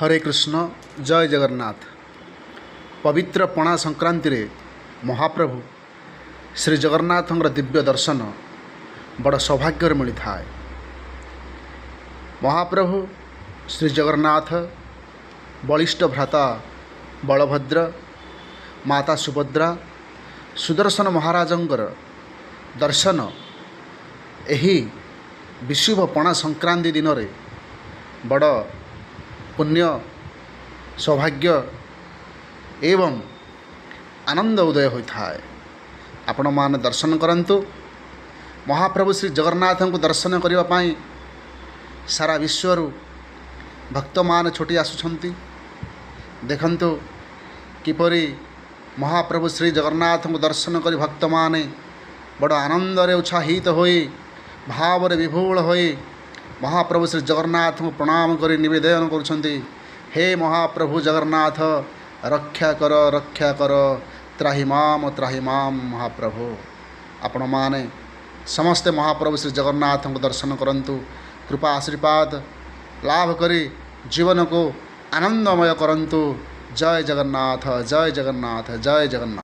हरे कृष्ण जय जगन्नाथ। पवित्र पणा संक्रांति रे महाप्रभु श्री जगन्नाथ दिव्य दर्शन बड़ सौभाग्य मिली थाए। महाप्रभु श्री जगन्नाथ बलिष्ठ भ्राता बलभद्र माता सुभद्रा सुदर्शन महाराजंकर दर्शन एही विशुभ पणा संक्रांति दिन रे बड़ पुण्य सौभाग्य एवं आनंद उदय होता है। आपण मान दर्शन करंतु। महाप्रभु श्री जगन्नाथ को दर्शन करने सारा विश्व भक्त मान छोटी आसुछंती। देखंतु किपरि महाप्रभु श्री जगन्नाथ को दर्शन कर भक्त माने बड़ आनंद रे उत्साहित होई भाव रे विभोल होई महाप्रभु श्री जगन्नाथ को प्रणाम कर निवेदन करुछंती। हे महाप्रभु जगन्नाथ रक्षा कर त्राहि माम महाप्रभु। आपण माने समस्ते महाप्रभु श्री जगन्नाथ को दर्शन करंतु। कृपा आशीर्वाद लाभ करी जीवन को आनंदमय करंतु। जय जगन्नाथ जय जगन्नाथ जय जगन्नाथ।